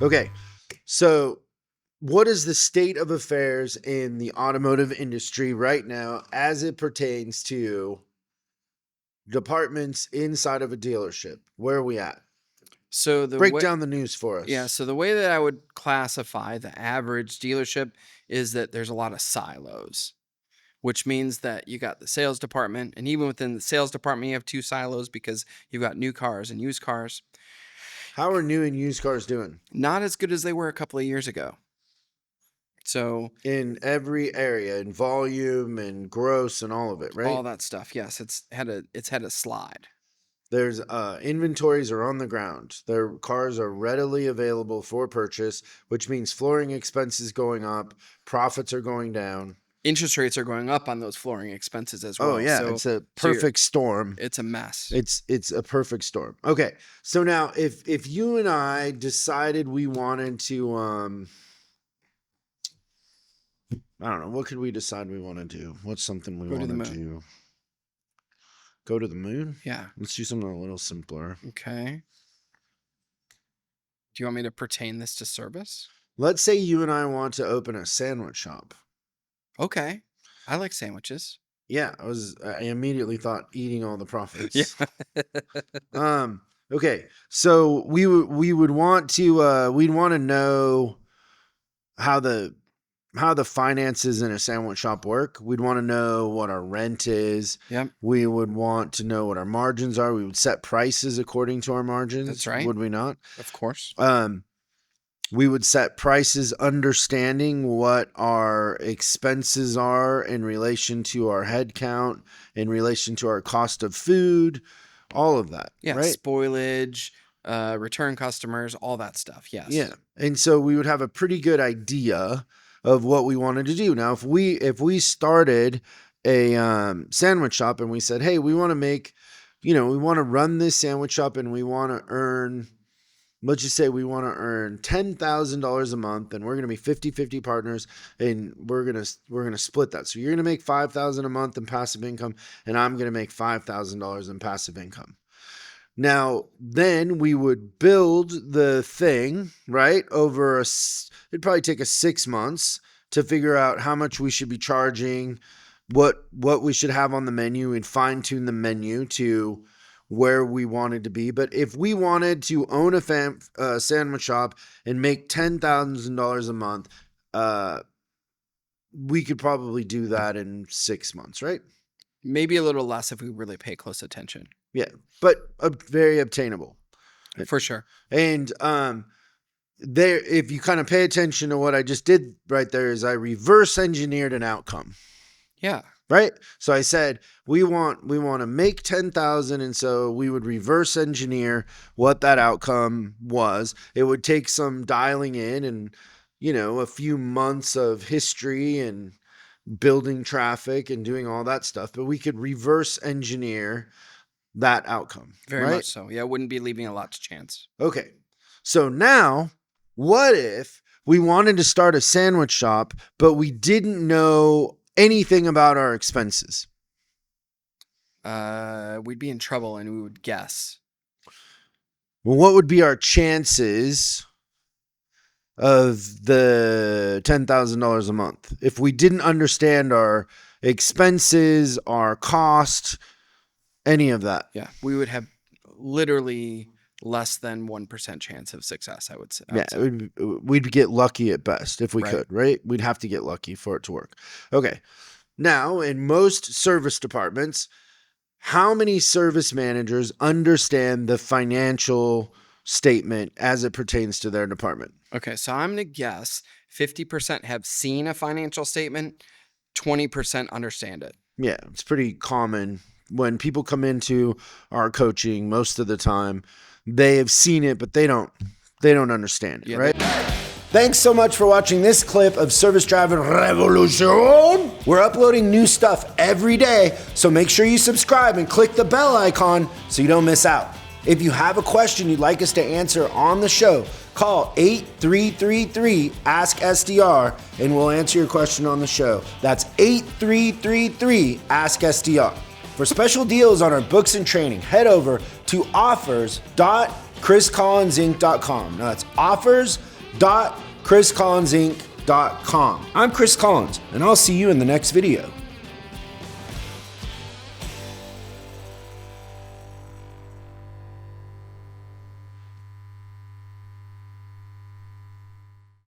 Okay. So what is the state of affairs in the automotive industry right now as it pertains to departments inside of a dealership? Where are we at? So Break down the news for us. Yeah, so the way that I would classify the average dealership is that there's a lot of silos, which means that you got the sales department, and even within the sales department, you have two silos because you've got new cars and used cars. How are new and used cars doing? Not as good as they were a couple of years ago. So in every area, in volume and gross and all of it, right? all that stuff, yes, it's had a slide. There's inventories are on the ground. Their cars are readily available for purchase, which means flooring expenses going up, profits are going down. Interest rates are going up on those flooring expenses as well. Oh yeah, so, it's a perfect storm. It's a mess. It's a perfect storm. Okay, so now if you and I decided we wanted to, I don't know, what could we decide we want to do? What's something we want to do? Go to the moon? Yeah. Let's do something a little simpler. Okay. Do you want me to pertain this to service? Let's say you and I want to open a sandwich shop. Okay. I like sandwiches. Yeah, I immediately thought eating all the profits. Yeah. Okay. So we would want to we'd want to know how the finances in a sandwich shop work. We'd want to know what our rent is. Yep. We would want to know what our margins are. We would set prices according to our margins. That's right. Would we not? Of course. We would set prices understanding what our expenses are in relation to our head count, in relation to our cost of food, all of that. Yeah, right? Spoilage, return customers, all that stuff. Yes. Yeah. And so we would have a pretty good idea of what we wanted to do. Now, if we started a sandwich shop and we said, hey, we want to make, we want to run this sandwich shop and we want to earn, let's just say we want to earn $10,000 a month and we're going to be 50-50 partners and we're going to split that. So you're going to make $5,000 a month in passive income and I'm going to make $5,000 in passive income. Now, then we would build the thing, right? It'd probably take us 6 months to figure out how much we should be charging, what we should have on the menu, and fine tune the menu to where we wanted to be. But if we wanted to own a sandwich shop and make $10,000 a month, we could probably do that in 6 months, right? Maybe a little less if we really pay close attention. Yeah, but very obtainable. For sure. And if you kind of pay attention to what I just did right there, is I reverse engineered an outcome. Yeah. Right. So I said, we want to make 10,000. And so we would reverse engineer what that outcome was. It would take some dialing in and, a few months of history and building traffic and doing all that stuff, but we could reverse engineer that outcome. Very much so. Yeah. Wouldn't be leaving a lot to chance. Okay. So now what if we wanted to start a sandwich shop, but we didn't know anything about our expenses? We'd be in trouble and we would guess. Well, what would be our chances of the $10,000 a month if we didn't understand our expenses, our cost, any of that? Yeah, we would have literally less than 1% chance of success, I would say. We'd get lucky at best if we could, right? We'd have to get lucky for it to work. Okay. Now, in most service departments, how many service managers understand the financial statement as it pertains to their department? Okay, so I'm going to guess 50% have seen a financial statement, 20% understand it. Yeah, it's pretty common. When people come into our coaching, most of the time, they have seen it, but they don't understand it, right? Thanks so much for watching this clip of Service Driving Revolution. We're uploading new stuff every day, so make sure you subscribe and click the bell icon so you don't miss out. If you have a question you'd like us to answer on the show, call 8333-ASK-SDR and we'll answer your question on the show. That's 8333-ASK-SDR. For special deals on our books and training, head over to offers.com/SDR. offers.chriscollinsinc.com. Now that's offers.chriscollinsinc.com. I'm Chris Collins, and I'll see you in the next video.